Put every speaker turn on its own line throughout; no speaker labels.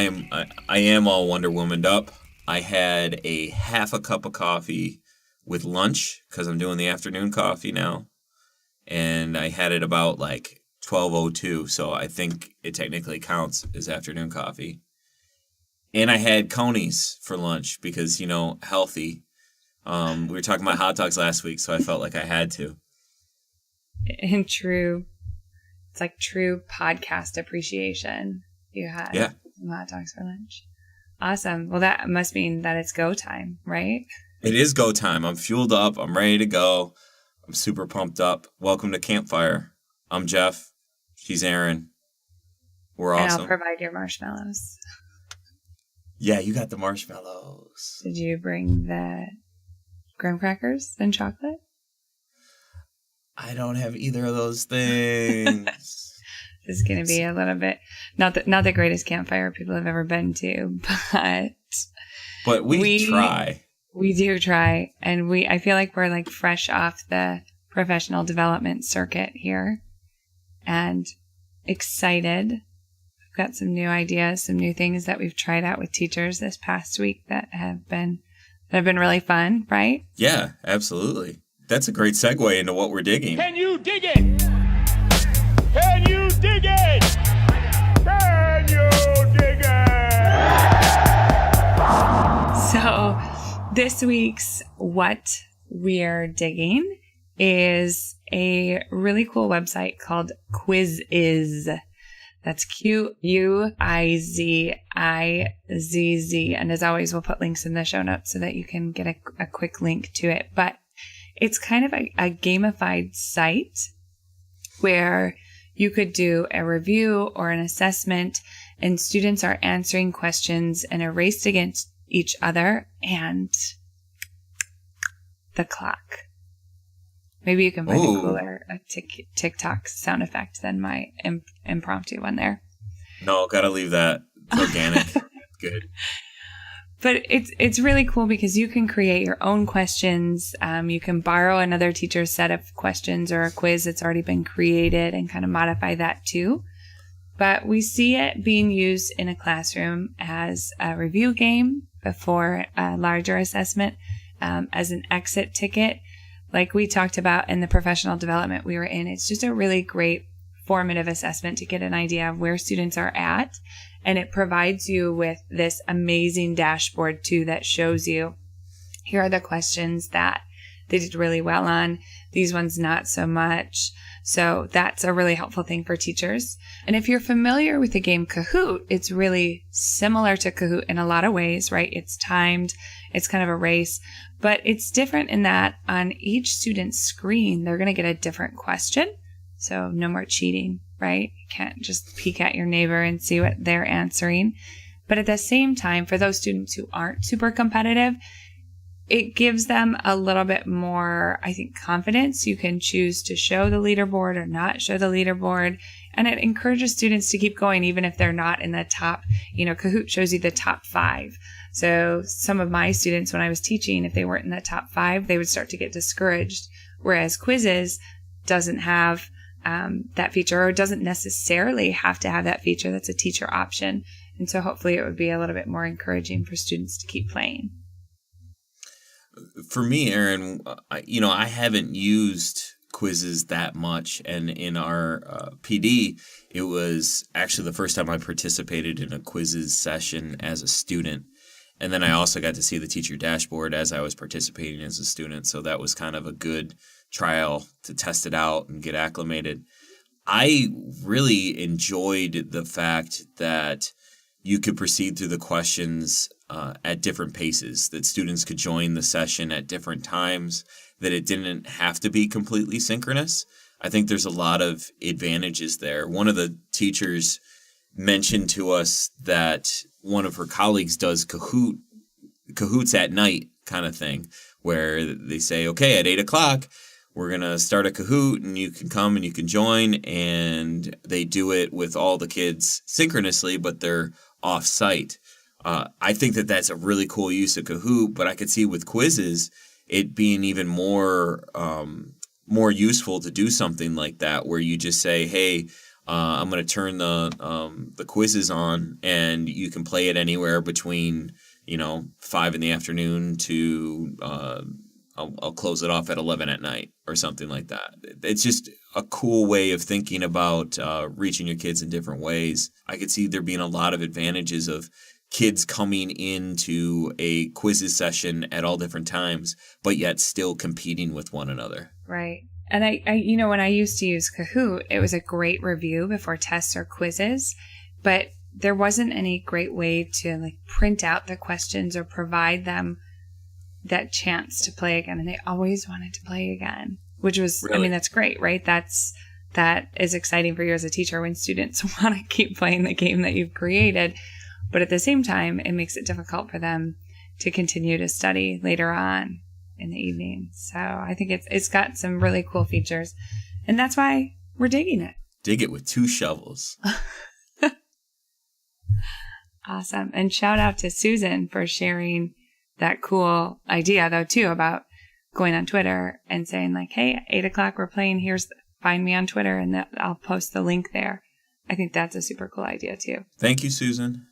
I am all Wonder Womaned up. I had a half a cup of coffee with lunch because I'm doing the afternoon coffee now, and I had it about like 12:02, so I think it technically counts as afternoon coffee. And I had conies for lunch because, healthy. We were talking about hot dogs last week, so I felt like I had to.
It's like true podcast appreciation. You had some hot dogs for lunch. Awesome. Well, that must mean that it's go time, right?
It is go time. I'm fueled up. I'm ready to go. I'm super pumped up. Welcome to Campfire. I'm Jeff. She's Erin. We're awesome.
And I'll provide your marshmallows.
Yeah, you got the marshmallows.
Did you bring the graham crackers and chocolate?
I don't have either of those things.
This is going to be a little bit not the greatest campfire people have ever been to,
but we try.
We do try, and I feel like we're like fresh off the professional development circuit here, and excited. We've got some new ideas, some new things that we've tried out with teachers this past week that have been really fun, right?
Yeah, absolutely. That's a great segue into what we're digging.
Can you dig it? Can you dig it? Can you dig it?
So this week's What We're Digging is a really cool website called Quizizz. That's Quizizz. And as always, we'll put links in the show notes so that you can get a quick link to it. But it's kind of a gamified site where you could do a review or an assessment, and students are answering questions and are raced against each other and the clock. Maybe you can find a cooler TikTok sound effect than my impromptu one there.
No, gotta leave that organic. Good.
But it's really cool because you can create your own questions. You can borrow another teacher's set of questions or a quiz that's already been created and kind of modify that too. But we see it being used in a classroom as a review game before a larger assessment, as an exit ticket. Like we talked about in the professional development we were in, it's just a really great formative assessment to get an idea of where students are at. And it provides you with this amazing dashboard too that shows you, here are the questions that they did really well on, these ones not so much. So that's a really helpful thing for teachers. And if you're familiar with the game Kahoot, it's really similar to Kahoot in a lot of ways, right? It's timed, it's kind of a race, but it's different in that on each student's screen, they're going to get a different question. So no more cheating, right? You can't just peek at your neighbor and see what they're answering. But at the same time, for those students who aren't super competitive, it gives them a little bit more, I think, confidence. You can choose to show the leaderboard or not show the leaderboard. And it encourages students to keep going, even if they're not in the top. Kahoot shows you the top 5. So some of my students, when I was teaching, if they weren't in the top 5, they would start to get discouraged. Whereas Quizizz doesn't have that feature, or doesn't necessarily have to have that feature. That's a teacher option. And so hopefully it would be a little bit more encouraging for students to keep playing.
For me, Erin, I haven't used Quizizz that much. And in our PD, it was actually the first time I participated in a Quizizz session as a student. And then I also got to see the teacher dashboard as I was participating as a student. So that was kind of a good trial to test it out and get acclimated. I really enjoyed the fact that you could proceed through the questions at different paces, that students could join the session at different times, that it didn't have to be completely synchronous. I think there's a lot of advantages there. One of the teachers mentioned to us that one of her colleagues does Kahoots at night kind of thing, where they say, okay, at 8 o'clock, we're going to start a Kahoot and you can come and you can join. And they do it with all the kids synchronously, but they're off site. I think that that's a really cool use of Kahoot, but I could see with Quizizz it being even more useful to do something like that, where you just say, hey, I'm going to turn the quizzes on, and you can play it anywhere between 5 in the afternoon to I'll close it off at 11 at night or something like that. It's just a cool way of thinking about reaching your kids in different ways. I could see there being a lot of advantages of kids coming into a quizzes session at all different times, but yet still competing with one another.
Right. And I when I used to use Kahoot, it was a great review before tests or quizzes, but there wasn't any great way to like print out the questions or provide them that chance to play again. And they always wanted to play again, which was,
Really?
I mean, that's great, right? That is exciting for you as a teacher when students want to keep playing the game that you've created. But at the same time, it makes it difficult for them to continue to study later on in the evening. So I think it's got some really cool features, and that's why we're digging it.
Dig it with 2 shovels.
Awesome. And shout out to Susan for sharing that cool idea though too about going on Twitter and saying like, hey, at 8:00 we're playing, find me on Twitter and I'll post the link there. I think that's a super cool idea too.
Thank you, Susan.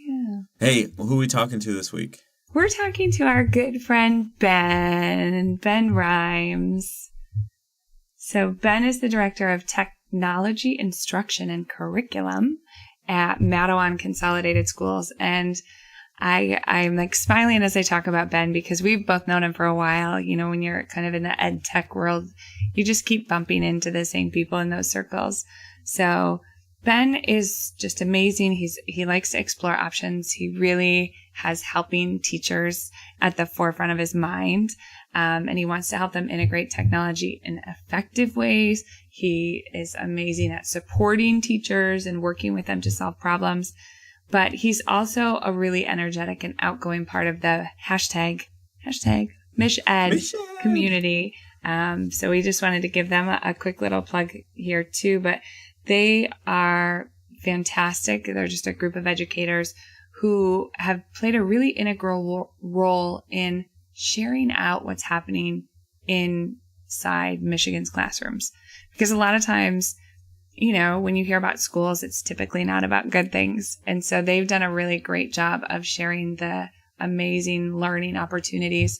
Yeah.
Hey, who are we talking to this week?
We're talking to our good friend Ben Rhymes. So Ben is the director of technology instruction and curriculum at Mattawan Consolidated Schools. And I'm like smiling as I talk about Ben because we've both known him for a while. When you're kind of in the ed tech world, you just keep bumping into the same people in those circles. So Ben is just amazing. He likes to explore options. He really has helping teachers at the forefront of his mind. And he wants to help them integrate technology in effective ways. He is amazing at supporting teachers and working with them to solve problems. But he's also a really energetic and outgoing part of the hashtag MishEd community. So we just wanted to give them a quick little plug here too. But they are fantastic. They're just a group of educators who have played a really integral role in sharing out what's happening inside Michigan's classrooms. Because a lot of times, when you hear about schools, it's typically not about good things. And so they've done a really great job of sharing the amazing learning opportunities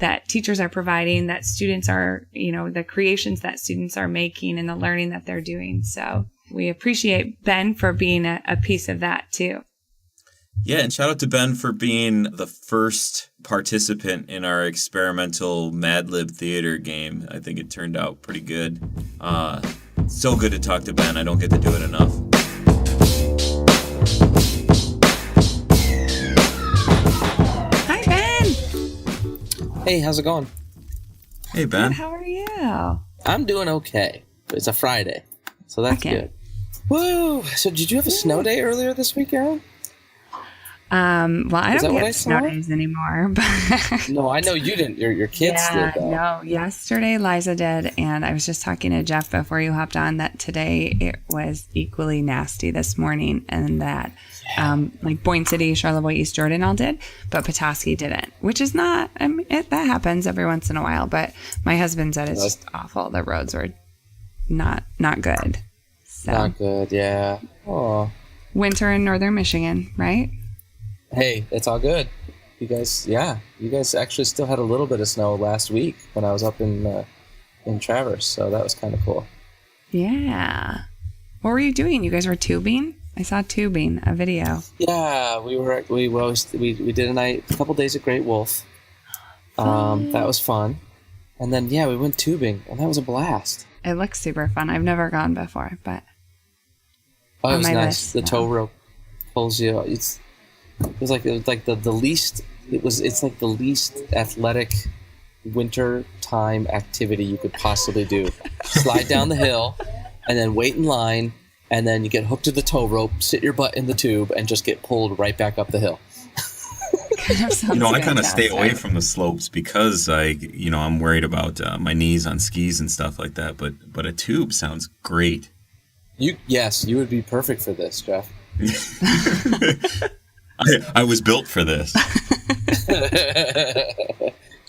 that teachers are providing, that students are, the creations that students are making and the learning that they're doing. So we appreciate Ben for being a piece of that too.
Yeah, and shout out to Ben for being the first participant in our experimental Mad Lib theater game. I think it turned out pretty good. So good to talk to Ben. I don't get to do it enough.
Hi, Ben.
Hey, how's it going?
Hey, Ben.
Good, how are you?
I'm doing okay. It's a Friday, so that's
Okay.
good. Woo! So did you have a snow day earlier this week, Aaron?
Well, I
Is that
don't
what I
get snow
saw?
days anymore, but
No, I know you didn't. Your kids did, though.
no, yesterday Liza did, and I was just talking to Jeff before you hopped on that today it was equally nasty this morning, and that like Boyne City, Charlevoix, East Jordan all did, but Petoskey didn't, which is not, that happens every once in a while, but my husband said it's just awful. The roads were not good. So
Not good, yeah. Oh,
winter in northern Michigan, right?
hey, it's all good. You guys actually still had a little bit of snow last week when I was up in Traverse, so that was kind of cool.
Yeah. What were you doing? You guys were tubing? I saw tubing, a video.
Yeah, we did a couple days at Great Wolf. That was fun, and then we went tubing, and that was a blast.
It looks super fun. I've never gone before, but
Oh, it
on
was
my
nice.
list,
The
yeah.
tow rope pulls you. It's like the least. It's like the least athletic winter time activity you could possibly do. Slide down the hill, and then wait in line, and then you get hooked to the tow rope, sit your butt in the tube, and just get pulled right back up the hill.
I kind of stay away from the slopes because I'm worried about my knees on skis and stuff like that. But a tube sounds great.
You would be perfect for this, Jeff.
I was built for this.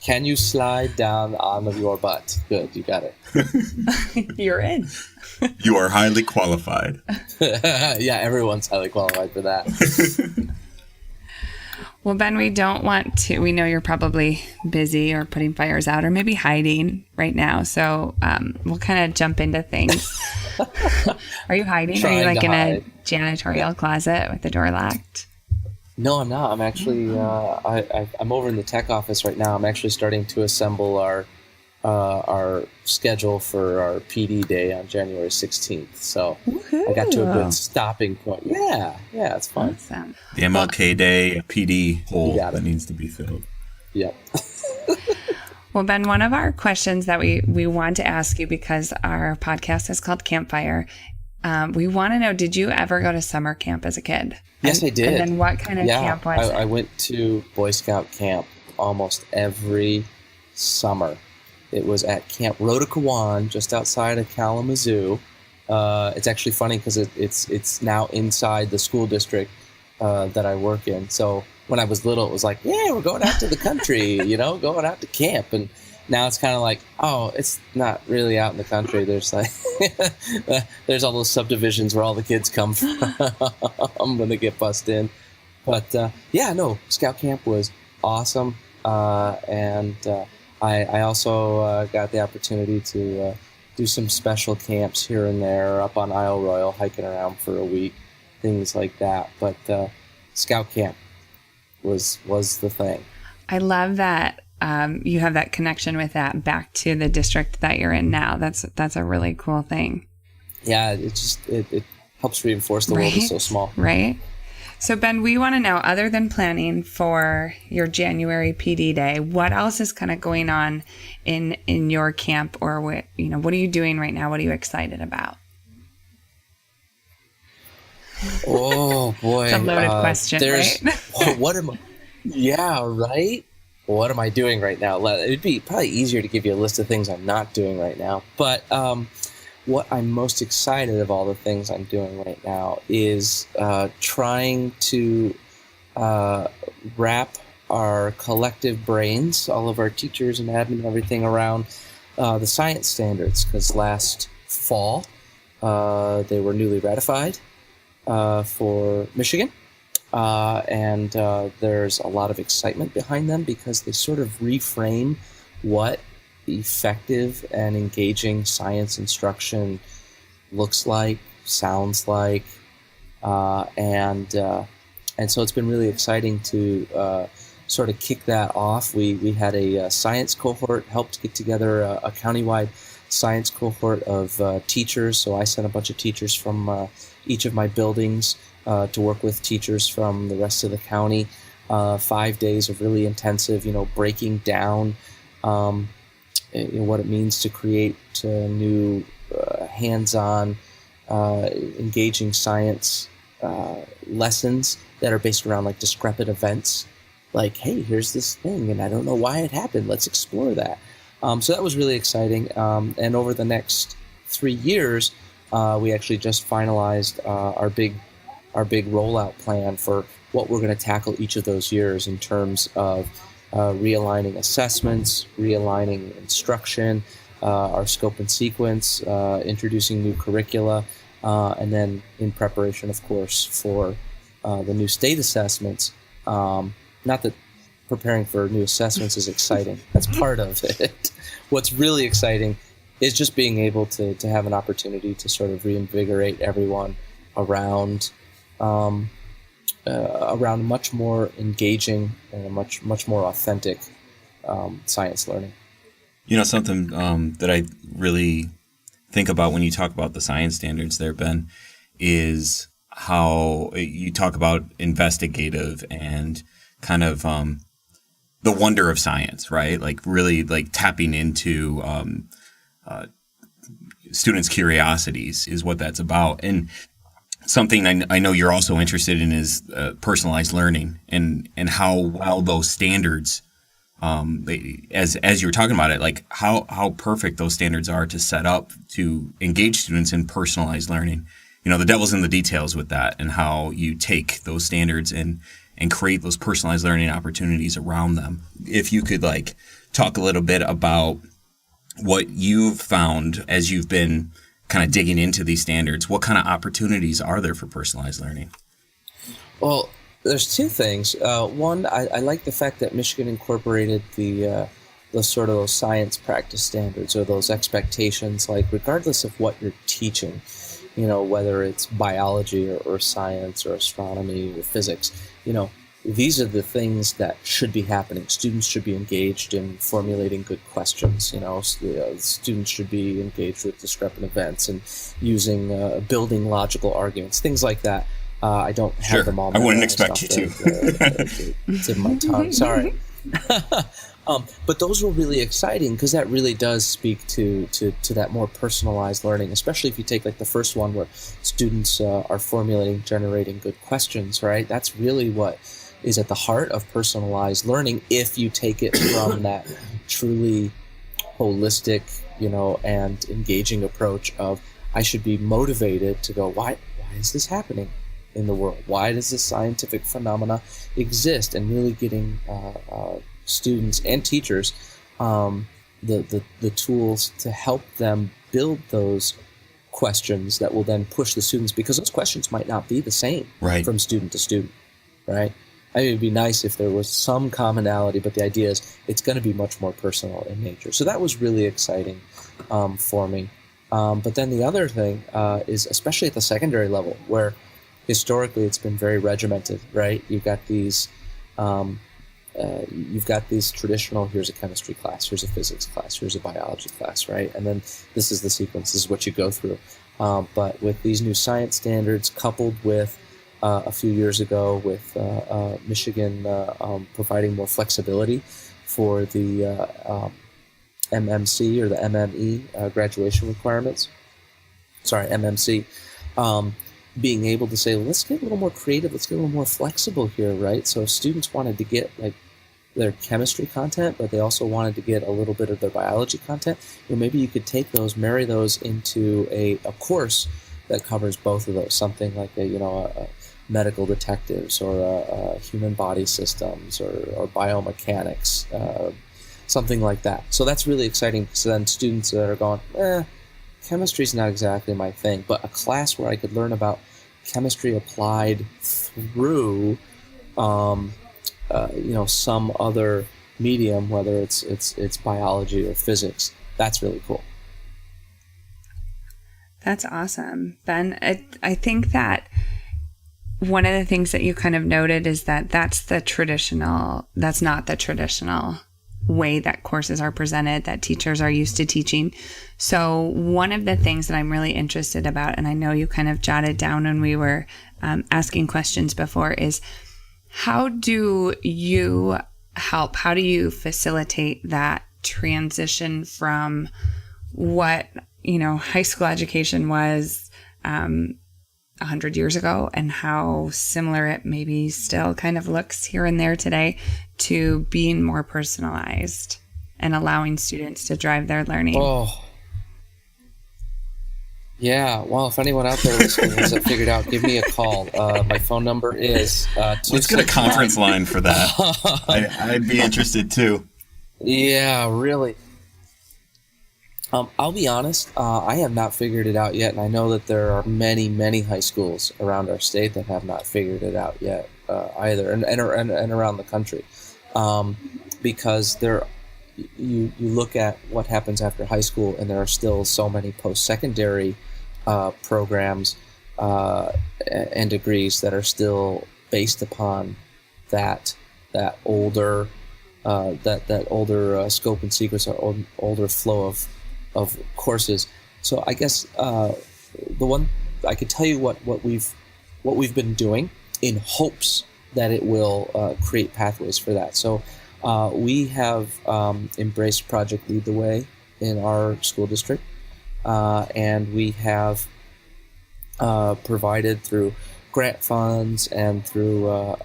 Can you slide down on your butt? Good, you got it.
You're in.
You are highly qualified.
Yeah, everyone's highly qualified for that.
Well, Ben, we know you're probably busy or putting fires out or maybe hiding right now. So we'll kind of jump into things. Are you hiding? Are you like in a janitorial closet with the door locked?
No, I'm not. I'm actually, I'm over in the tech office right now. I'm actually starting to assemble our schedule for our PD day on January 16th. So
Woo-hoo.
I got to a good stopping point. Yeah, it's fun.
Awesome.
The MLK Day PD hole
got it.
that needs to be filled.
Yep.
Well, Ben, one of our questions that we want to ask you, because our podcast is called Campfire, we want to know, did you ever go to summer camp as a kid?
Yes, I did.
And then what kind of camp was it?
I went to Boy Scout camp almost every summer. It was at Camp Rotokawan, just outside of Kalamazoo. It's actually funny because it's now inside the school district that I work in. So when I was little, it was like, yeah, we're going out to the country, going out to camp. And now it's kind of like, oh, it's not really out in the country. There's like, there's all those subdivisions where all the kids come from. I'm going to get bussed in. But Scout camp was awesome. And I also got the opportunity to do some special camps here and there up on Isle Royal, hiking around for a week, things like that. But Scout camp was the thing.
I love that you have that connection with that back to the district that you're in now. That's a really cool thing.
Yeah, it helps reinforce the world is so small.
Right. So Ben, we want to know, other than planning for your January PD day, what else is kind of going on in your camp, or what are you doing right now? What are you excited about?
Oh boy,
it's a loaded question, right?
What am I? Yeah, right. What am I doing right now? It'd be probably easier to give you a list of things I'm not doing right now, but what I'm most excited of all the things I'm doing right now is trying to wrap our collective brains, all of our teachers and admin and everything, around the science standards, because last fall they were newly ratified for Michigan, and there's a lot of excitement behind them because they sort of reframe what effective and engaging science instruction looks like, sounds like, and so it's been really exciting to sort of kick that off. We had a science cohort, helped get together a countywide science cohort of teachers. So I sent a bunch of teachers from each of my buildings to work with teachers from the rest of the county. 5 days of really intensive, breaking down what it means to create new hands-on, engaging science lessons that are based around like discrepant events. Like, hey, here's this thing, and I don't know why it happened. Let's explore that. So that was really exciting. And over the next 3 years, we actually just finalized our big rollout plan for what we're going to tackle each of those years in terms of realigning assessments, realigning instruction, our scope and sequence, introducing new curricula, and then in preparation, of course, for the new state assessments. Not that preparing for new assessments is exciting. That's part of it. What's really exciting is just being able to have an opportunity to sort of reinvigorate everyone around much more engaging and a much more authentic science learning.
Something that I really think about when you talk about the science standards there, Ben, is how you talk about investigative and kind of the wonder of science, right? Like really like tapping into students' curiosities is what that's about. And something I know you're also interested in is personalized learning and how well those standards, as you were talking about it, like how perfect those standards are to set up to engage students in personalized learning. The devil's in the details with that, and how you take those standards and create those personalized learning opportunities around them. If you could like talk a little bit about what you've found as you've been kind of digging into these standards. What kind of opportunities are there for personalized learning?
Well, there's two things. One, I like the fact that Michigan incorporated the sort of those science practice standards, or those expectations, like regardless of what you're teaching, whether it's biology or science or astronomy or physics, these are the things that should be happening. Students should be engaged in formulating good questions. Students should be engaged with discrepant events and building logical arguments, things like that. I don't have them all.
I wouldn't expect you to.
It's in my tongue. Sorry. But those were really exciting because that really does speak to that more personalized learning, especially if you take like the first one where students are generating good questions, right? That's really what is at the heart of personalized learning if you take it from that truly holistic, and engaging approach of I should be motivated to go, why is this happening in the world? Why does this scientific phenomena exist? And really getting students and teachers the tools to help them build those questions that will then push the students, because those questions might not be the same from student to student, right? I mean, it'd be nice if there was some commonality, but the idea is it's going to be much more personal in nature. So that was really exciting for me. But then the other thing is, especially at the secondary level, where historically it's been very regimented, right? You've got these traditional, here's a chemistry class, here's a physics class, here's a biology class, right? And then this is the sequence, this is what you go through. But with these new science standards, coupled with a few years ago with Michigan providing more flexibility for the MMC or the MME graduation requirements, MMC, being able to say, let's get a little more creative, let's get a little more flexible here, right? So if students wanted to get like their chemistry content, but they also wanted to get a little bit of their biology content, maybe you could take those, marry those into a course that covers both of those, something like a medical detectives or human body systems or biomechanics, something like that. So that's really exciting, because then students that are going, chemistry's not exactly my thing, but a class where I could learn about chemistry applied through some other medium, whether it's biology or physics, that's really cool.
That's awesome, Ben. I think that one of the things that you kind of noted is that that's not the traditional way that courses are presented, that teachers are used to teaching. So one of the things that I'm really interested about, and I know you kind of jotted down when we were asking questions before, is how do you help? How do you facilitate that transition from what, high school education was 100 years ago, and how similar it maybe still kind of looks here and there today, to being more personalized and allowing students to drive their learning?
Oh, yeah. Well, if anyone out there listening has it figured out, give me a call. My phone number is...
Let's get a conference line for that. I'd be interested too.
Yeah, really. I'll be honest, I have not figured it out yet, and I know that there are many, many high schools around our state that have not figured it out yet either, and around the country, because you look at what happens after high school, and there are still so many post-secondary programs and degrees that are still based upon that older scope and sequence, or older flow of courses. So I guess the one I could tell you what we've been doing in hopes that it will create pathways for that. So we have embraced Project Lead the Way in our school district, and we have provided through grant funds and through our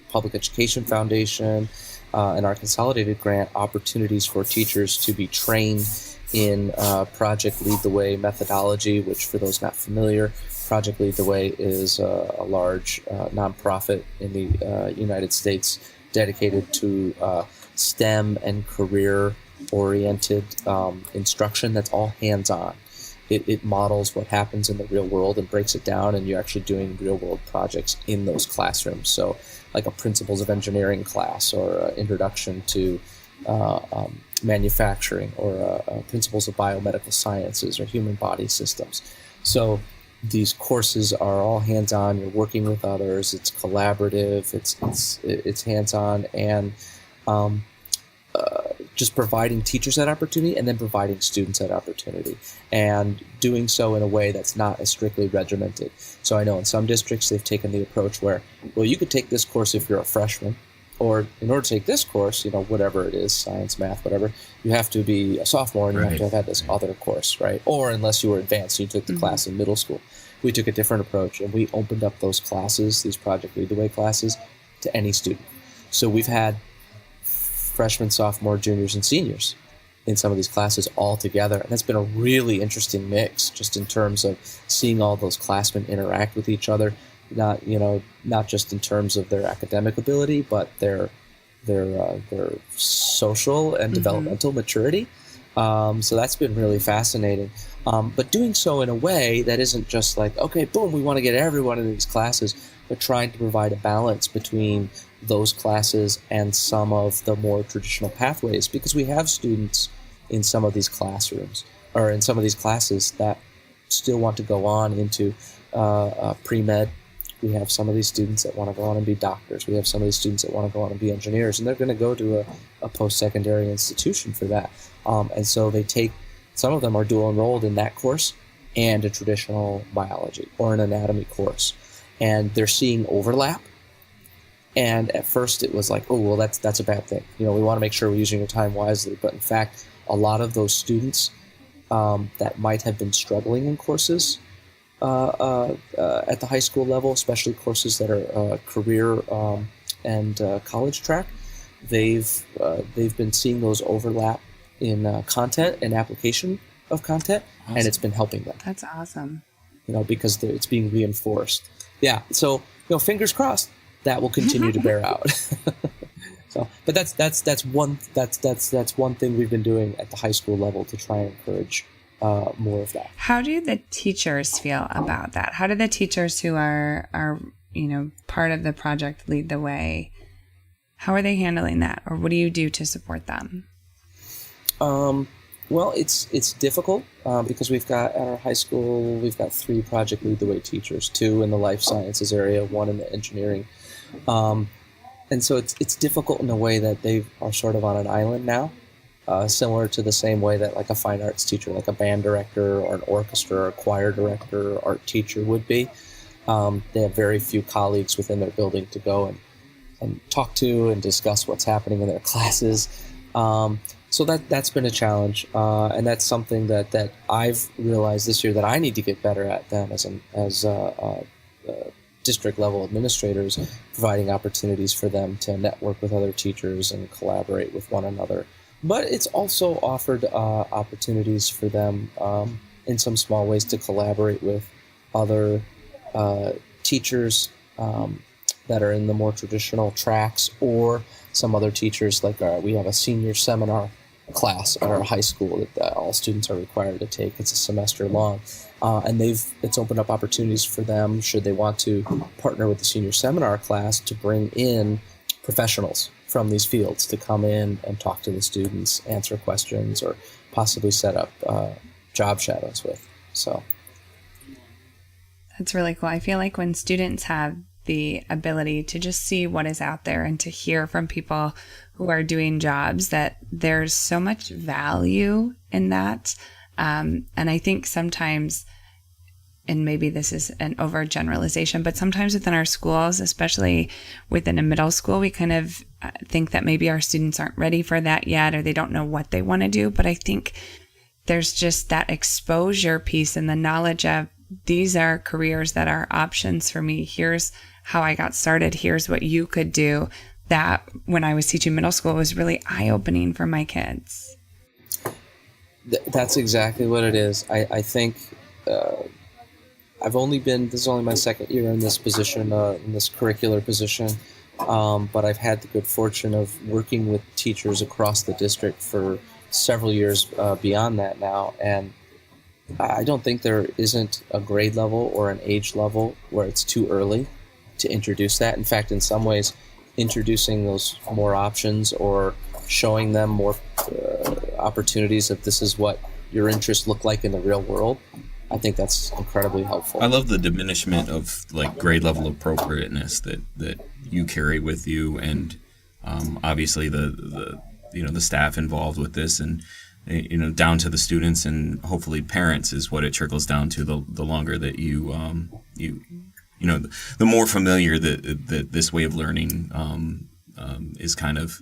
Public Education Foundation and our consolidated grant opportunities for teachers to be trained in Project Lead the Way methodology, which, for those not familiar, Project Lead the Way is a large nonprofit in the United States dedicated to STEM and career-oriented instruction that's all hands-on. It models what happens in the real world and breaks it down, and you're actually doing real-world projects in those classrooms. So like a principles of engineering class, or an introduction to manufacturing, or principles of biomedical sciences or human body systems. So these courses are all hands-on. You're working with others. It's collaborative. It's hands-on, and just providing teachers that opportunity, and then providing students that opportunity, and doing so in a way that's not as strictly regimented. So I know in some districts they've taken the approach where, well, you could take this course if you're a freshman, or in order to take this course, whatever it is, science, math, whatever, you have to be a sophomore and you have to have had this other course, right? Or unless you were advanced, you took the class in middle school. We took a different approach, and we opened up those classes, these Project Lead the Way classes, to any student. So we've had freshmen, sophomore, juniors, and seniors in some of these classes all together. And that's been a really interesting mix, just in terms of seeing all those classmen interact with each other, not just in terms of their academic ability, but their social and developmental maturity. So that's been really fascinating. But doing so in a way that isn't just like, okay, boom, we want to get everyone in these classes, but trying to provide a balance between those classes and some of the more traditional pathways, because we have students in some of these classrooms, or in some of these classes, that still want to go on into pre-med. We have some of these students that want to go on and be doctors. We have some of these students that want to go on and be engineers, and they're going to go to a post-secondary institution for that. And so some of them are dual enrolled in that course and a traditional biology or an anatomy course. And they're seeing overlap. And at first it was like, oh, well, that's a bad thing. We want to make sure we're using your time wisely. But in fact, a lot of those students that might have been struggling in courses at the high school level, especially courses that are career and college track, they've been seeing those overlap in content and application of content, awesome. And it's been helping them.
That's awesome.
Because it's being reinforced. Yeah. So fingers crossed that will continue to bear out. So, but that's one thing we've been doing at the high school level to try and encourage more of that.
How do the teachers feel about that? How do the teachers who are part of the project Lead the Way, how are they handling that, or what do you do to support them?
Well, it's difficult because we've got at our high school, we've got 3 Project Lead the Way teachers, 2 in the life sciences area, 1 in the engineering. And so it's difficult in a way that they are sort of on an island now, similar to the same way that like a fine arts teacher, like a band director or an orchestra or a choir director or art teacher would be. They have very few colleagues within their building to go and talk to and discuss what's happening in their classes. So that's been a challenge, and that's something that I've realized this year that I need to get better at then as district level administrators, providing opportunities for them to network with other teachers and collaborate with one another. But it's also offered opportunities for them in some small ways to collaborate with other teachers that are in the more traditional tracks, or some other teachers, like we have a senior seminar class at our high school that all students are required to take. It's a semester long, and it's opened up opportunities for them, should they want to partner with the senior seminar class, to bring in professionals from these fields to come in and talk to the students, answer questions, or possibly set up job shadows with. So
that's really cool. I feel like when students have the ability to just see what is out there and to hear from people who are doing jobs, that there's so much value in that. And I think sometimes, and maybe this is an overgeneralization, but sometimes within our schools, especially within a middle school, we kind of think that maybe our students aren't ready for that yet, or they don't know what they want to do. But I think there's just that exposure piece and the knowledge of, these are careers that are options for me. Here's how I got started. Here's what you could do. That when I was teaching middle school was really eye-opening for my kids.
That's exactly what it is. I think this is only my second year in this position, in this curricular position. but I've had the good fortune of working with teachers across the district for several years beyond that now, and I don't think there isn't a grade level or an age level where it's too early to introduce that. In fact, in some ways, introducing those more options or showing them more opportunities of this is what your interests look like in the real world, I think that's incredibly helpful.
I love the diminishment of like grade level appropriateness that you carry with you, and obviously the staff involved with this, and down to the students and hopefully parents is what it trickles down to. The longer that the more familiar that this way of learning is kind of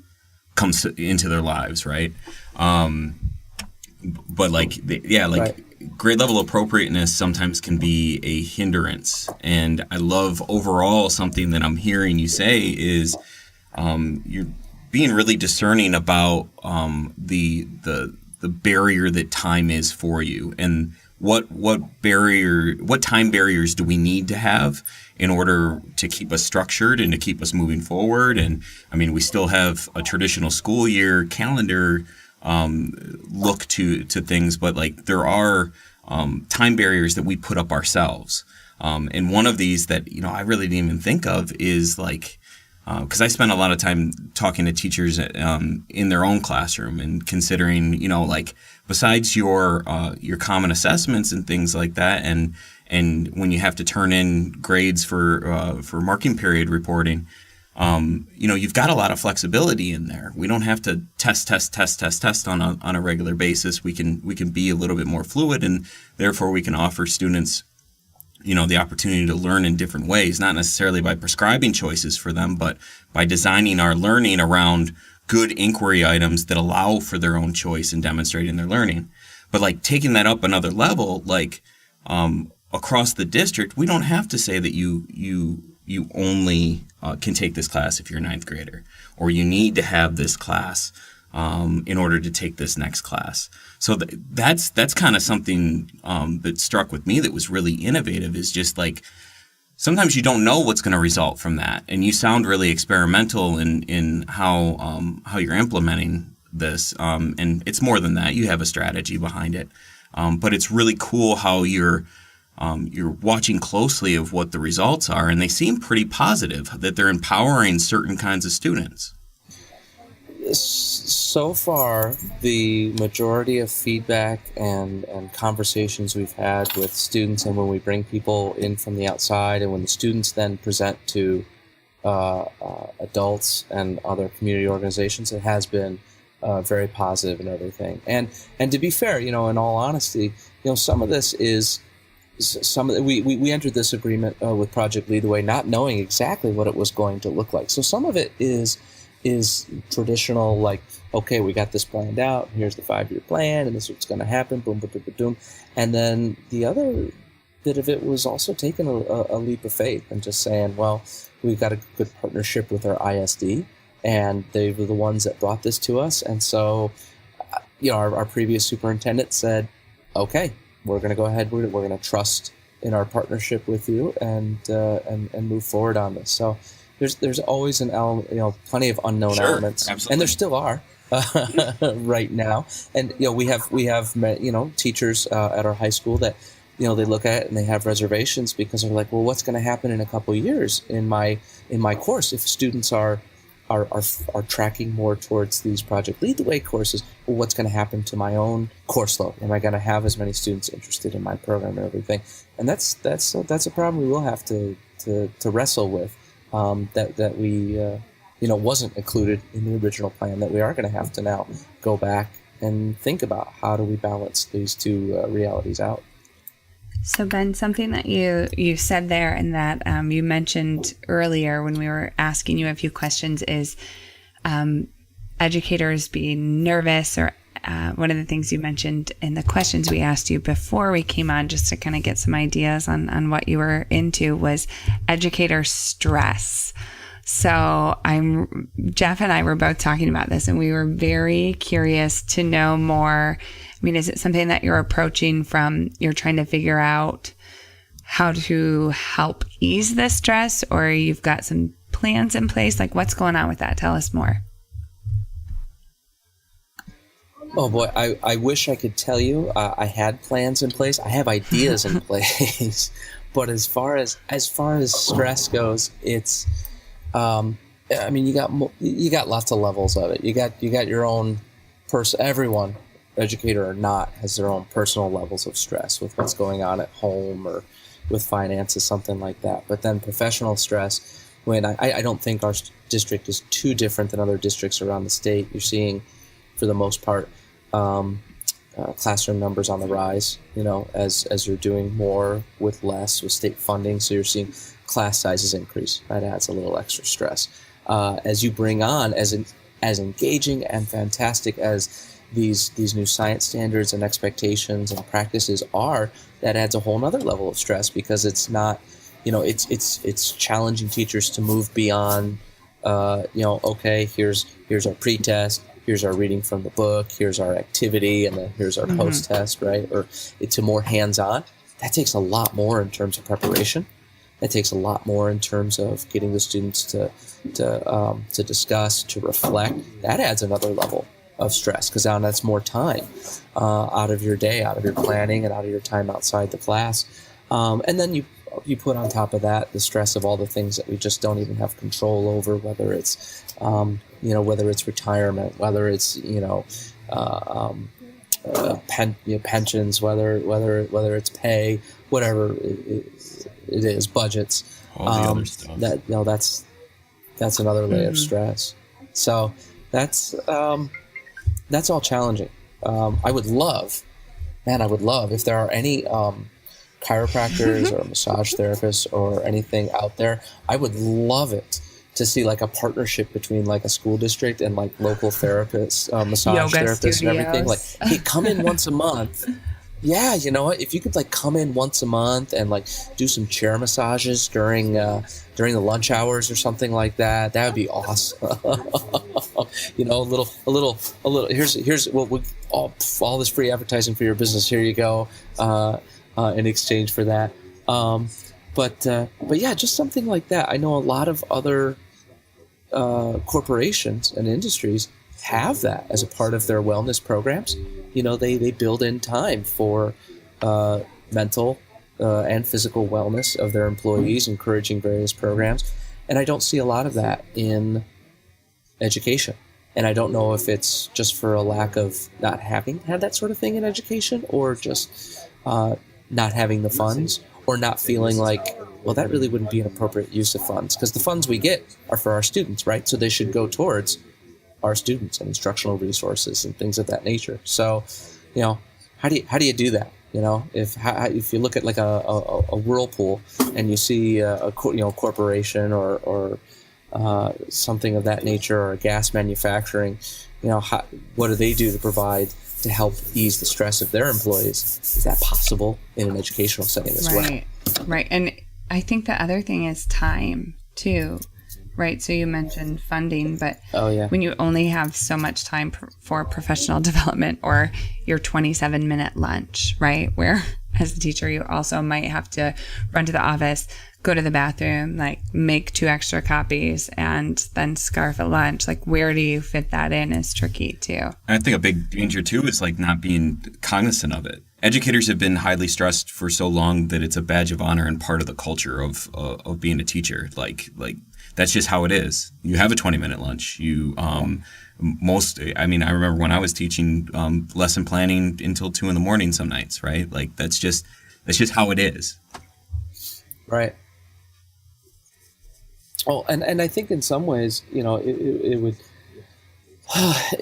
comes into their lives, right? But
Right.
Grade level appropriateness sometimes can be a hindrance, and I love overall something that I'm hearing you say is you're being really discerning about the barrier that time is for you, and what time barriers do we need to have in order to keep us structured and to keep us moving forward. And I mean, we still have a traditional school year calendar look to things, but like there are time barriers that we put up ourselves. And one of these that I really didn't even think of is like, because I spent a lot of time talking to teachers in their own classroom and considering, like besides your common assessments and things like that, and when you have to turn in grades for marking period reporting, you've got a lot of flexibility in there. We don't have to test on a regular basis. We can be a little bit more fluid, and therefore we can offer students the opportunity to learn in different ways, not necessarily by prescribing choices for them, but by designing our learning around good inquiry items that allow for their own choice and demonstrating their learning. But like taking that up another level, like across the district, we don't have to say that you only can take this class if you're a ninth grader, or you need to have this class in order to take this next class. So that's kind of something that struck with me that was really innovative, is just like sometimes you don't know what's going to result from that, and you sound really experimental in how you're implementing this, and it's more than that. You have a strategy behind it, but it's really cool how you're watching closely of what the results are, and they seem pretty positive, that they're empowering certain kinds of students.
So far, the majority of feedback and conversations we've had with students, and when we bring people in from the outside, and when the students then present to adults and other community organizations, it has been very positive and everything. And to be fair, in all honesty, some of this is we entered this agreement with Project Lead the Way not knowing exactly what it was going to look like. So some of it is traditional, like, okay, we got this planned out, here's the 5-year plan, and this is what's going to happen, boom, boom, boom, boom, boom. And then the other bit of it was also taking a leap of faith and just saying, well, we've got a good partnership with our ISD, and they were the ones that brought this to us. And so, our previous superintendent said, okay, we're going to go ahead, we're going to trust in our partnership with you and move forward on this. So there's always an element, plenty of unknown elements,
absolutely.
and there still are right now. And we have teachers at our high school that they look at it and they have reservations because they're like, well, what's going to happen in a couple of years in my course if students are tracking more towards these Project Lead the Way courses? Well, what's going to happen to my own course load? Am I going to have as many students interested in my program and everything? And that's a problem we will have to wrestle with. That we wasn't included in the original plan, that we are going to have to now go back and think about how do we balance these two realities out.
So Ben, something that you said there and that you mentioned earlier when we were asking you a few questions is educators being nervous, or one of the things you mentioned in the questions we asked you before we came on, just to kind of get some ideas on what you were into, was educator stress. So Jeff and I were both talking about this, and we were very curious to know more. I mean, is it something that you're approaching from, you're trying to figure out how to help ease the stress, or you've got some plans in place? Like, what's going on with that? Tell us more.
Oh boy, I wish I could tell you I had plans in place. I have ideas in place, but as far as stress goes, it's I mean, you got lots of levels of it. You got your own everyone, educator or not, has their own personal levels of stress with what's going on at home or with finances, something like that. But then professional stress, when I don't think our district is too different than other districts around the state. You're seeing, for the most part, classroom numbers on the rise, as you're doing more with less with state funding. So you're seeing class sizes increase. That adds a little extra stress. As you bring on, as engaging and fantastic as these new science standards and expectations and practices are, that adds a whole nother level of stress, because it's not, it's challenging teachers to move beyond, okay, here's our pretest, here's our reading from the book, here's our activity, and then here's our post-test, right? Or it's a more hands-on. That takes a lot more in terms of preparation. That takes a lot more in terms of getting the students to discuss, to reflect. That adds another level of stress, because now that's more time out of your day, out of your planning, and out of your time outside the class. And then you put on top of that the stress of all the things that we just don't even have control over, whether it's whether it's retirement, whether it's pensions, whether it's pay, whatever it is, budgets.
All the other stuff.
That's another layer of stress. So that's all challenging. I would love if there are any chiropractors or massage therapists or anything out there. I would love it to see like a partnership between like a school district and like local therapists, massage
Yoga
therapists
studios.
and everything. Like, hey, come in once a month. Yeah, you know what? If you could like come in once a month and like do some chair massages during the lunch hours or something like that, that would be awesome. A little. Here's all this free advertising for your business. Here you go. In exchange for that. But yeah, just something like that. I know a lot of other corporations and industries have that as a part of their wellness programs. They build in time for mental and physical wellness of their employees, encouraging various programs. And I don't see a lot of that in education. And I don't know if it's just for a lack of not having had that sort of thing in education, or just not having the funds, or not feeling like, well, that really wouldn't be an appropriate use of funds, because the funds we get are for our students, right? So they should go towards our students and instructional resources and things of that nature. So, how do you do that? If you look at like a whirlpool and you see a corporation or something of that nature, or a gas manufacturing, what do they do to provide to help ease the stress of their employees? Is that possible in an educational setting as well?
Right. And I think the other thing is time too, right? So you mentioned funding, but when you only have so much time for professional development, or your 27-minute lunch, right? Where as a teacher, you also might have to run to the office, go to the bathroom, like make 2 extra copies, and then scarf at lunch. Like, where do you fit that in is tricky too.
I think a big danger too is like not being cognizant of it. Educators have been highly stressed for so long that it's a badge of honor and part of the culture of being a teacher. Like that's just how it is. You have a 20-minute lunch. I remember when I was teaching lesson planning until 2 a.m. some nights, right? Like that's just how it is.
Right. Oh, and I think in some ways, it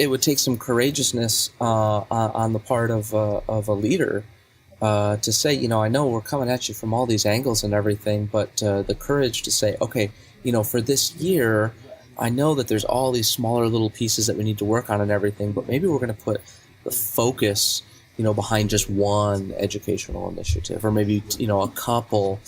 would take some courageousness on the part of a leader to say, I know we're coming at you from all these angles and everything, but the courage to say, okay, for this year, I know that there's all these smaller little pieces that we need to work on and everything, but maybe we're going to put the focus, behind just one educational initiative, or maybe, a couple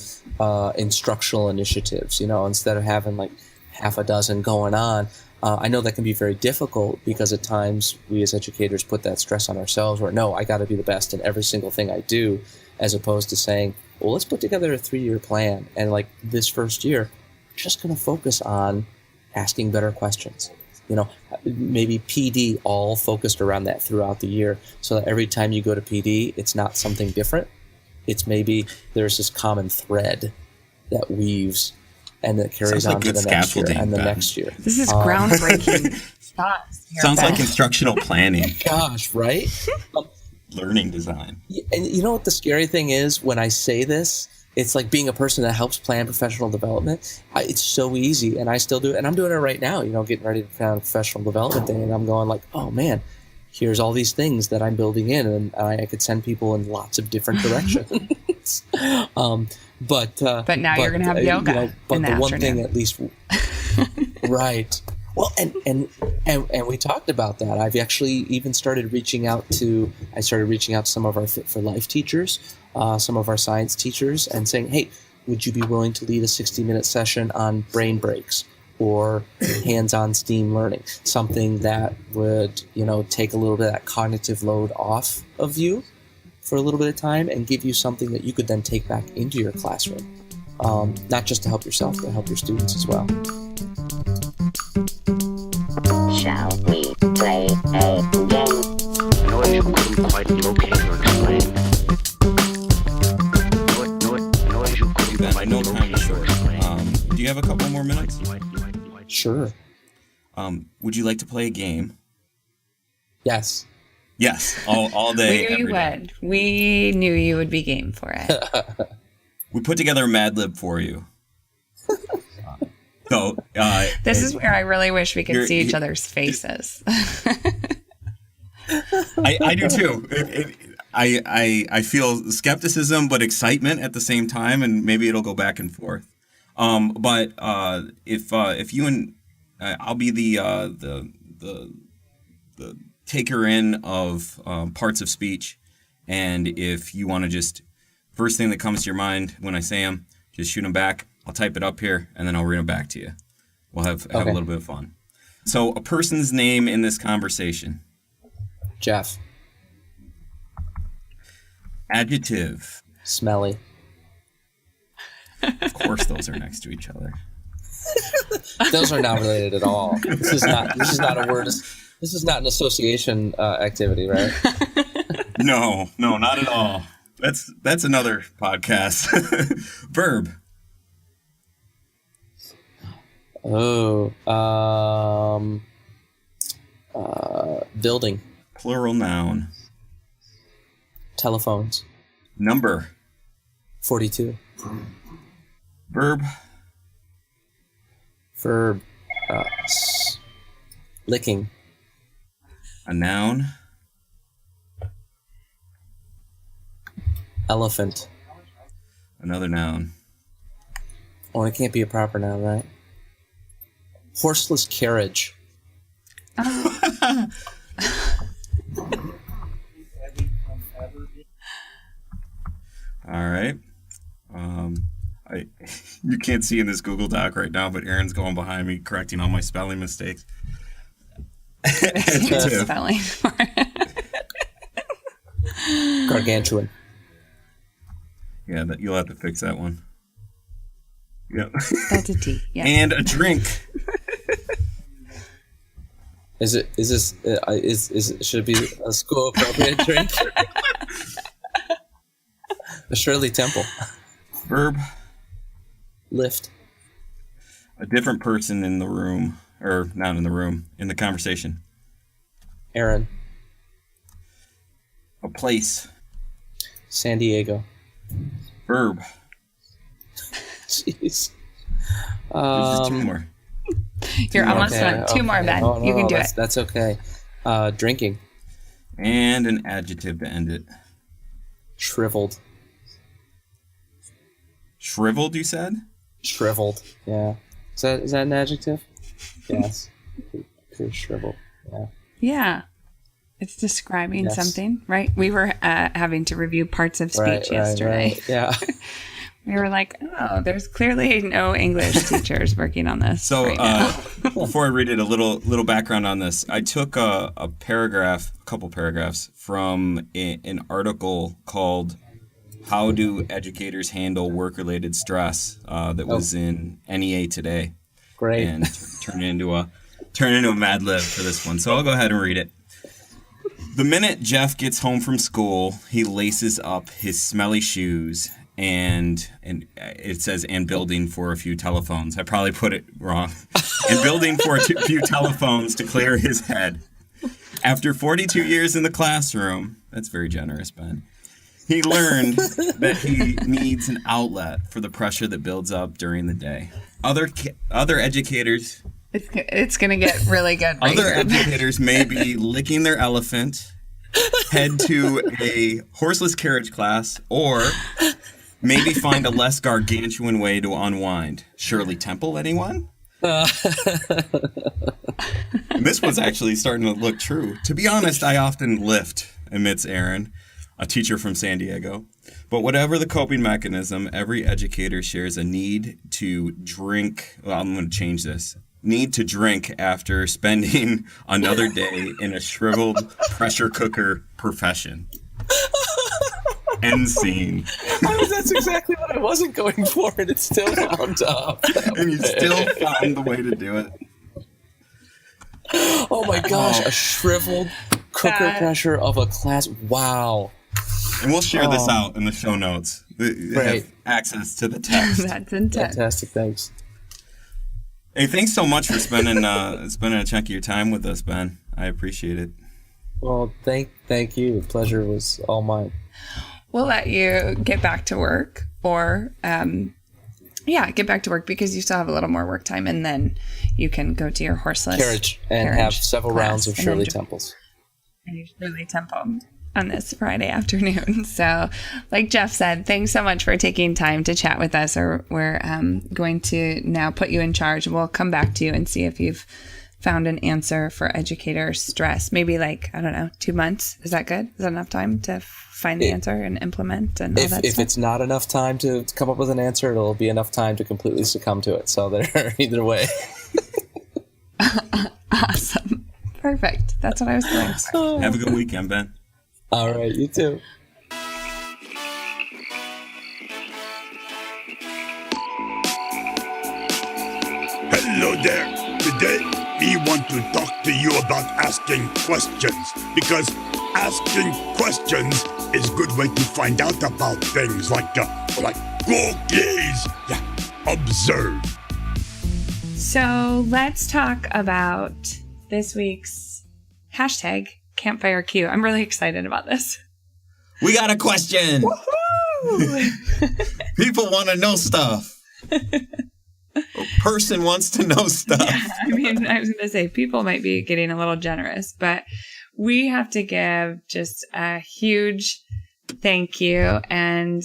instructional initiatives, instead of having like half a dozen going on. I know that can be very difficult, because at times we as educators put that stress on ourselves, where no, I got to be the best in every single thing I do, as opposed to saying, well, let's put together a 3-year plan. And like this first year, just going to focus on asking better questions. Maybe PD all focused around that throughout the year, so that every time you go to PD, it's not something different. It's maybe there's this common thread that weaves and that carries on to the next year and the next year.
This is groundbreaking thoughts.
Sounds like instructional planning.
Gosh, right?
Learning design.
And you know what the scary thing is when I say this? It's like being a person that helps plan professional development. It's so easy, and I still do it. And I'm doing it right now, getting ready to plan professional development day. And I'm going like, oh, man, here's all these things that I'm building in. And I could send people in lots of different directions. But
now you're going to have yoga
but
in the
one
afternoon.
thing at least, right. Well, and we talked about that. I've actually even started reaching out to some of our Fit for Life teachers, some of our science teachers, and saying, hey, would you be willing to lead a 60-minute session on brain breaks or hands-on STEAM learning, something that would, take a little bit of that cognitive load off of you for a little bit of time and give you something that you could then take back into your classroom, not just to help yourself, but help your students as well.
Shall we play a game?
Noise you couldn't quite locate or explain. Noise you couldn't
Ben, I
quite
know time
locate
is
or
short.
explain.
Do you have a couple more minutes?
Sure.
Would you like to play a game?
Yes.
Yes, all day.
We knew you would. We knew you would be game for it.
We put together a Mad Lib for you. So
This is where I really wish we could see each other's faces.
I do too. I feel skepticism but excitement at the same time, and maybe it'll go back and forth. But if you and I'll be the taker in of parts of speech, and if you want to just first thing that comes to your mind when I say them, just shoot them back. I'll type it up here, and then I'll read them back to you. We'll have a little bit of fun. So, a person's name in this conversation.
Jeff.
Adjective.
Smelly.
Of course, those are next to each other.
Those are not related at all. This is not a word. This is not an association activity, right?
No, not at all. That's another podcast. Verb.
Oh, building.
Plural noun.
Telephones.
Number.
42.
Verb.
Verb. Licking.
A noun.
Elephant.
Another noun.
Oh, it can't be a proper noun, right? Horseless carriage.
All right. You can't see in this Google Doc right now, but Aaron's going behind me correcting all my spelling mistakes. Adjective.
Spelling for it.
Gargantuan.
Yeah, you'll have to fix that one. Yep.
That's a T. Yeah.
And a drink.
Is this should it be a school appropriate drink? A Shirley Temple.
Verb.
Lift.
A different person in the room, or not in the room, in the conversation.
Aaron.
A place.
San Diego.
Verb.
Jeez.
There's just two more.
You're almost done. Two more, Ben.
Oh, no,
you can do it.
That's okay. Drinking.
And an adjective to end it.
Shriveled.
Shriveled, you said?
Shriveled. Yeah. Is that an adjective? Yes. Pretty shriveled. Yeah.
Yeah. It's describing
Yes.
something, right? We were having to review parts of speech yesterday.
Right. Yeah.
We were like, oh, there's clearly no English teachers working on this.
So
right now.
before I read it, a little background on this. I took a couple paragraphs from an article called How do educators handle work-related stress? That was in NEA today.
Great.
And turn it into a Mad Lib for this one. So I'll go ahead and read it. The minute Jeff gets home from school, he laces up his smelly shoes and it says, and building for a few telephones. I probably put it wrong. And building for a few telephones to clear his head. After 42 years in the classroom, that's very generous, Ben, he learned that he needs an outlet for the pressure that builds up during the day. Other educators...
It's going to get really good.
Other educators may be licking their elephant, head to a horseless carriage class, or maybe find a less gargantuan way to unwind. Shirley Temple, anyone? And this one's actually starting to look true. To be honest, I often lift, admits Aaron, a teacher from San Diego. But whatever the coping mechanism, every educator shares a need to drink. Well, I'm going to change this. Need to drink after spending another day in a shriveled pressure cooker profession. End scene.
That's exactly what I wasn't going for, and it still wound up.
And you still found the way to do it.
Oh my gosh, a shriveled cooker pressure of a class. Wow.
And we'll share this out in the show notes. You have access to the text.
That's intense.
Fantastic, thanks.
Hey, thanks so much for spending a chunk of your time with us, Ben. I appreciate it.
Well, thank you. The pleasure was all mine.
We'll let you get back to work or, get back to work because you still have a little more work time and then you can go to your horseless
carriage and have several rounds of Shirley Temples.
And Shirley Temple on this Friday afternoon. So like Jeff said, thanks so much for taking time to chat with us. Or we're going to now put you in charge. We'll come back to you and see if you've found an answer for educator stress. Maybe 2 months. Is that good? Is that enough time to find the answer and implement and all that stuff?
If it's not enough time to come up with an answer, it'll be enough time to completely succumb to it. So there, either way.
Awesome. Perfect. That's what I was going for.
Have a good weekend, Ben.
All right, you too.
Hello there. Today, we want to talk to you about asking questions because asking questions is a good way to find out about things like go gaze, observe.
So let's talk about this week's hashtag Campfire Q. I'm really excited about this.
We got a question.
Woohoo!
People want to know stuff. A person wants to know stuff.
Yeah, I was going to say people might be getting a little generous, but we have to give just a huge thank you and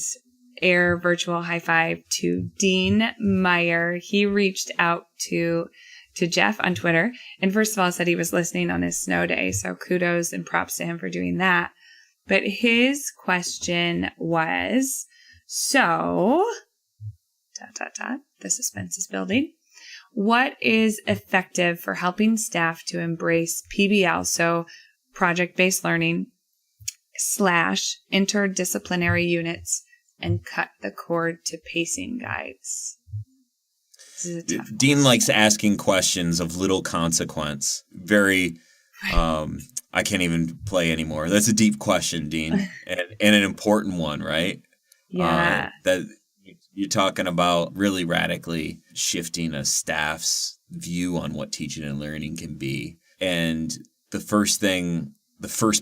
air virtual high five to Dean Meyer. He reached out to Jeff on Twitter and first of all said he was listening on his snow day. So kudos and props to him for doing that. But his question was, the suspense is building. What is effective for helping staff to embrace PBL? So project-based learning / interdisciplinary units and cut the cord to pacing guides.
Dean likes asking questions of little consequence. Very, I can't even play anymore. That's a deep question, Dean, and an important one, right?
Yeah.
That you're talking about really radically shifting a staff's view on what teaching and learning can be. And the first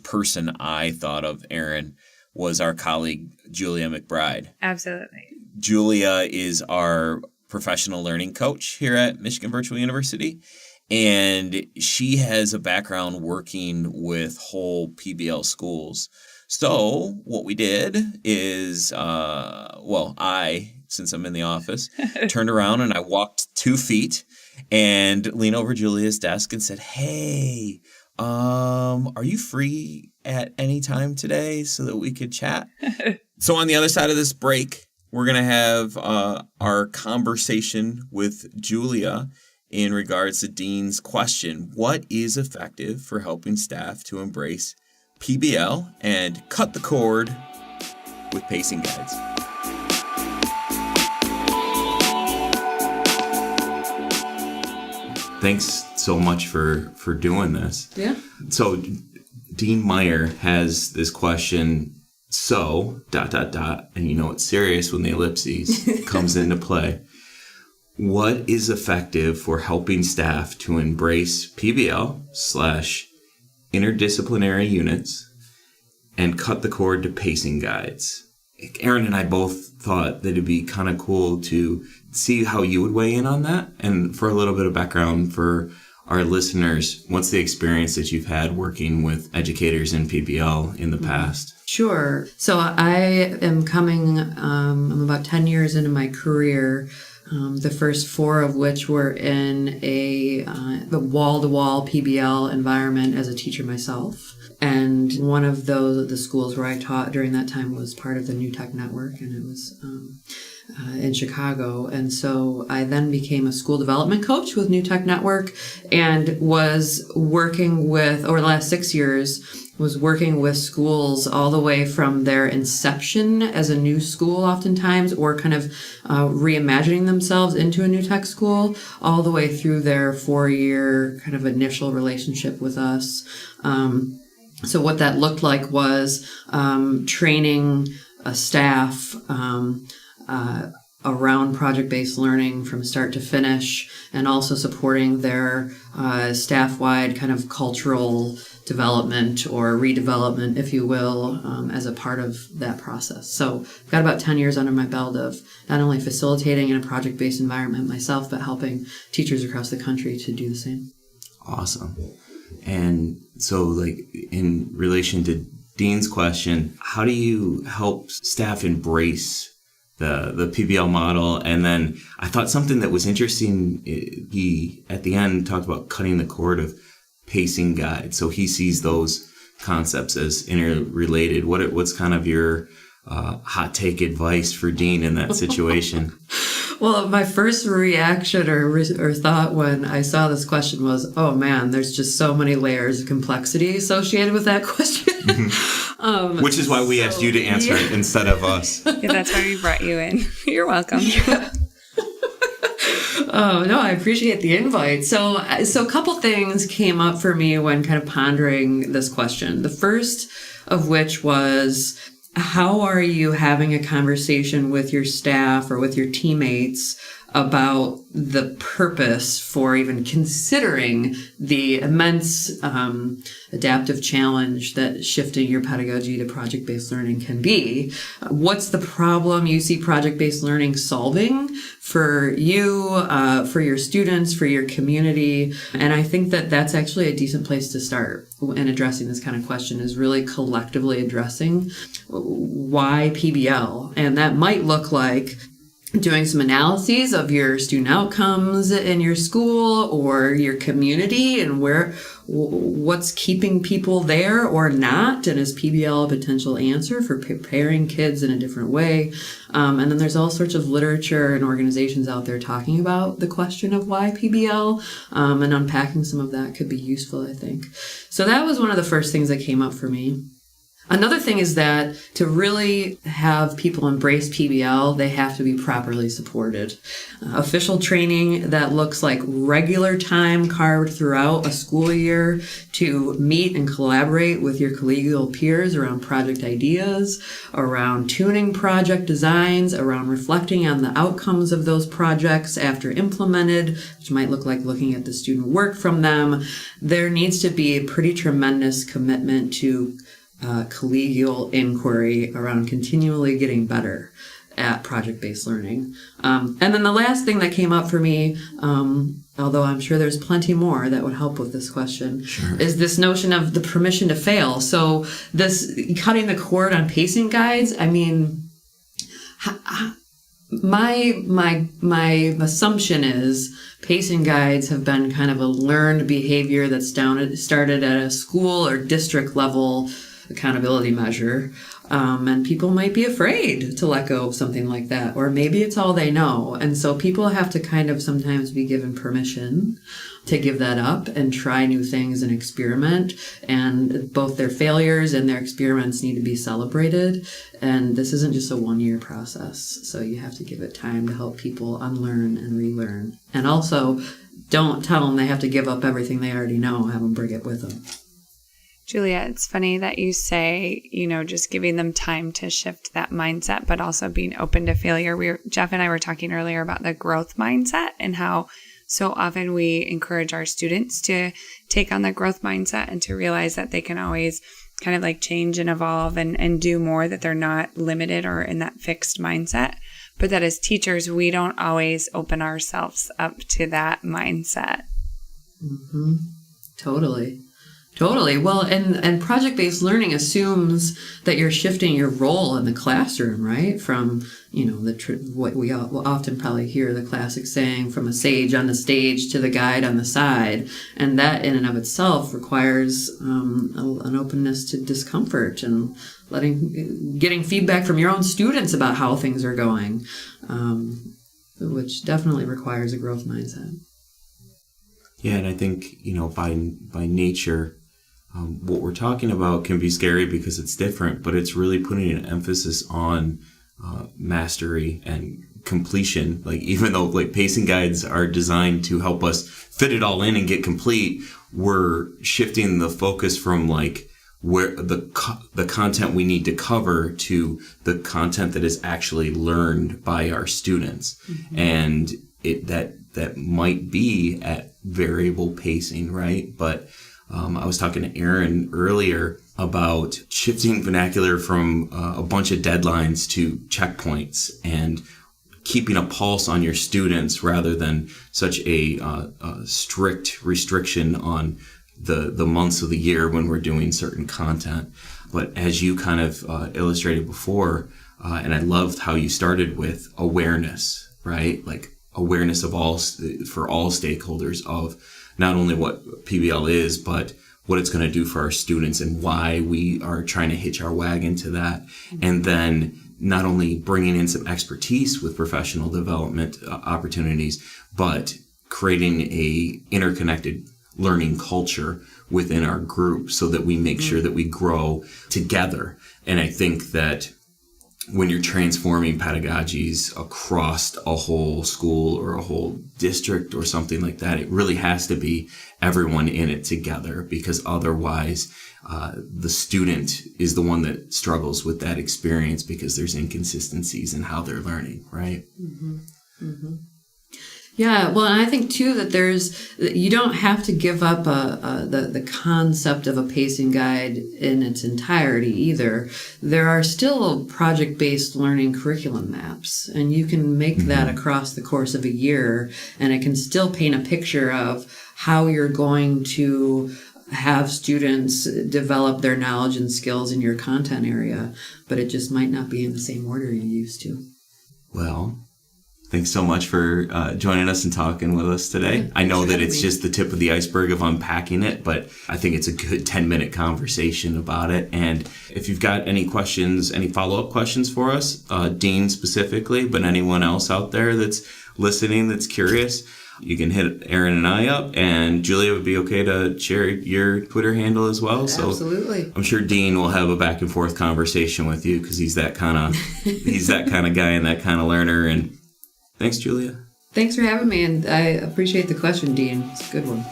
person I thought of, Aaron, was our colleague, Julia McBride.
Absolutely.
Julia is our professional learning coach here at Michigan Virtual University. And she has a background working with whole PBL schools. So what we did is, since I'm in the office, turned around and I walked 2 feet and leaned over Julia's desk and said, hey, are you free at any time today so that we could chat? So on the other side of this break, we're going to have our conversation with Julia in regards to Dean's question. What is effective for helping staff to embrace PBL and cut the cord with pacing guides. Thanks so much for doing this.
Yeah.
So Dean Meyer has this question, so, ... and you know it's serious when the ellipses comes into play. What is effective for helping staff to embrace PBL/interdisciplinary units and cut the cord to pacing guides? Aaron and I both thought that it'd be kind of cool to see how you would weigh in on that. And for a little bit of background for our listeners, what's the experience that you've had working with educators in PBL in the past?
Sure. So I am coming, I'm about 10 years into my career, the first 4 of which were in the wall-to-wall PBL environment as a teacher myself. And one of the schools where I taught during that time was part of the New Tech Network, and it was in Chicago. And so I then became a school development coach with New Tech Network and was working with, over the last 6 years, was working with schools all the way from their inception as a new school oftentimes, or kind of reimagining themselves into a new tech school, all the way through their 4-year kind of initial relationship with us. So what that looked like was training a staff around project-based learning from start to finish, and also supporting their staff-wide kind of cultural development or redevelopment, if you will, as a part of that process. So I've got about 10 years under my belt of not only facilitating in a project-based environment myself, but helping teachers across the country to do the same.
Awesome. And so, like, in relation to Dean's question, how do you help staff embrace the PBL model? And then I thought something that was interesting, he at the end talked about cutting the cord of pacing guides. So he sees those concepts as interrelated. What's kind of your hot take advice for Dean in that situation?
Well, my first reaction or thought when I saw this question was, oh man, there's just so many layers of complexity associated with that question.
Mm-hmm. Which is why we asked you to answer it instead of us.
Yeah, that's why we brought you in. You're welcome.
Yeah. Oh, no, I appreciate the invite. So a couple things came up for me when kind of pondering this question. The first of which was, how are you having a conversation with your staff or with your teammates about the purpose for even considering the immense adaptive challenge that shifting your pedagogy to project-based learning can be? What's the problem you see project-based learning solving for you, for your students, for your community? And I think that that's actually a decent place to start in addressing this kind of question, is really collectively addressing why PBL. And that might look like doing some analyses of your student outcomes in your school or your community, and what's keeping people there or not, and is PBL a potential answer for preparing kids in a different way? And then there's all sorts of literature and organizations out there talking about the question of why PBL, and unpacking some of that could be useful, I think. So that was one of the first things that came up for me. Another thing is that to really have people embrace PBL, they have to be properly supported. Official training that looks like regular time carved throughout a school year to meet and collaborate with your collegial peers around project ideas, around tuning project designs, around reflecting on the outcomes of those projects after implemented, which might look like looking at the student work from them. There needs to be a pretty tremendous commitment to collegial inquiry around continually getting better at project-based learning. And then the last thing that came up for me, although I'm sure there's plenty more that would help with this question, sure, is this notion of the permission to fail. So this cutting the cord on pacing guides, I mean, my assumption is pacing guides have been kind of a learned behavior that's started at a school or district level accountability measure. And people might be afraid to let go of something like that, or maybe it's all they know. And so people have to kind of sometimes be given permission to give that up and try new things and experiment. And both their failures and their experiments need to be celebrated. And this isn't just a 1-year process. So you have to give it time to help people unlearn and relearn. And also, don't tell them they have to give up everything they already know. Have them bring it with them.
Julia, it's funny that you say, just giving them time to shift that mindset, but also being open to failure. Jeff and I were talking earlier about the growth mindset and how so often we encourage our students to take on the growth mindset and to realize that they can always kind of like change and evolve and do more, that they're not limited or in that fixed mindset. But that as teachers, we don't always open ourselves up to that mindset.
Mm-hmm. Totally. Well, and project-based learning assumes that you're shifting your role in the classroom, right? From, what we often probably hear the classic saying, from a sage on the stage to the guide on the side. And that in and of itself requires an openness to discomfort and getting feedback from your own students about how things are going, which definitely requires a growth mindset.
Yeah, and I think, by nature, what we're talking about can be scary because it's different, but it's really putting an emphasis on mastery and completion. Like, even though pacing guides are designed to help us fit it all in and get complete, we're shifting the focus from where the content we need to cover to the content that is actually learned by our students. Mm-hmm. And that might be at variable pacing, right? But I was talking to Aaron earlier about shifting vernacular from a bunch of deadlines to checkpoints and keeping a pulse on your students rather than such a strict restriction on the months of the year when we're doing certain content. But as you kind of illustrated before, and I loved how you started with awareness, right? Awareness of for all stakeholders of not only what PBL is, but what it's going to do for our students and why we are trying to hitch our wagon to that. And then not only bringing in some expertise with professional development opportunities, but creating a interconnected learning culture within our group so that we make sure that we grow together. And I think that when you're transforming pedagogies across a whole school or a whole district or something like that, it really has to be everyone in it together, because otherwise the student is the one that struggles with that experience because there's inconsistencies in how they're learning, right?
Mm-hmm. Mm-hmm. Yeah, well, and I think too that you don't have to give up the concept of a pacing guide in its entirety either. There are still project-based learning curriculum maps, and you can make that across the course of a year, and it can still paint a picture of how you're going to have students develop their knowledge and skills in your content area, but it just might not be in the same order you used to.
Well, thanks so much for joining us and talking with us today. I know that it's just the tip of the iceberg of unpacking it, but I think it's a good 10-minute conversation about it. And if you've got any questions, any follow-up questions for us, Dean specifically, but anyone else out there that's listening that's curious, you can hit Aaron and I up, and Julia would be okay to share your Twitter handle as well.
Absolutely.
So I'm sure Dean will have a back and forth conversation with you because he's that kind of guy and that kind of learner. And thanks, Julia.
Thanks for having me, and I appreciate the question, Dean. It's a good one.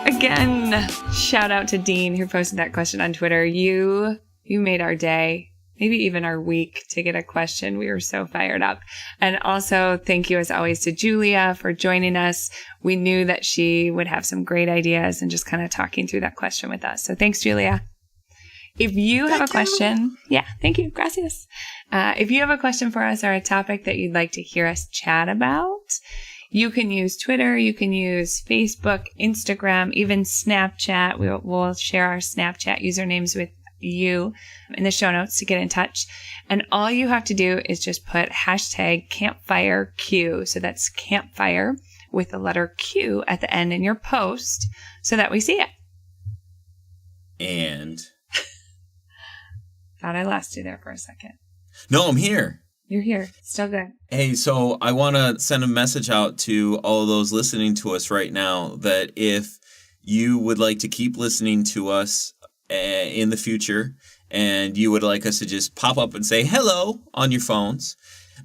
Again, shout out to Dean who posted that question on Twitter. You made our day, maybe even our week, to get a question. We were so fired up. And also thank you as always to Julia for joining us. We knew that she would have some great ideas and just kind of talking through that question with us. So thanks, Julia. If you have a question, thank you. Gracias. If you have a question for us or a topic that you'd like to hear us chat about, you can use Twitter, you can use Facebook, Instagram, even Snapchat. We'll share our Snapchat usernames with you in the show notes to get in touch. And all you have to do is just put #CampfireQ. So that's Campfire with the letter Q at the end in your post so that we see it.
And
Thought I lost you there for a second.
no, I'm here.
You're here. Still good.
Hey, so I want to send a message out to all of those listening to us right now that if you would like to keep listening to us in the future and you would like us to just pop up and say hello on your phones,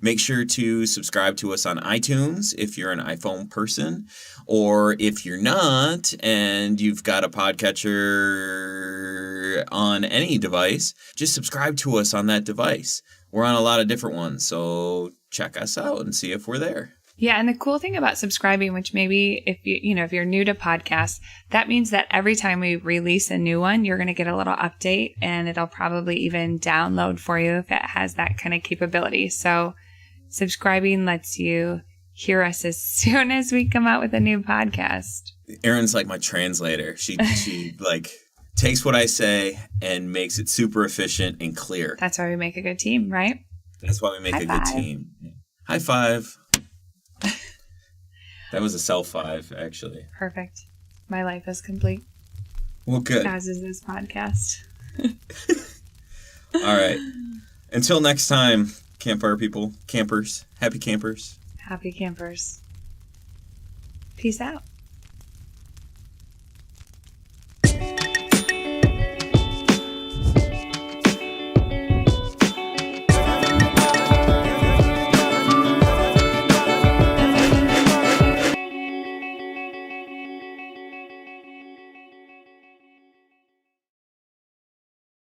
make sure to subscribe to us on iTunes if you're an iPhone person, or if you're not and you've got a podcatcher on any device, just subscribe to us on that device. We're on a lot of different ones, so check us out and see if we're there.
Yeah, and the cool thing about subscribing, which maybe if if you're new to podcasts, that means that every time we release a new one, you're going to get a little update, and it'll probably even download for you if it has that kind of capability. So subscribing lets you hear us as soon as we come out with a new podcast.
Erin's like my translator. She like takes what I say and makes it super efficient and clear.
That's why we make a good team, right?
That's why we make
High
a good
five.
team. High five. That was a self five, actually.
Perfect. My life is complete,
Well, good.
as is this podcast.
All right. Until next time, campfire people, campers, happy campers.
Happy campers. Peace out.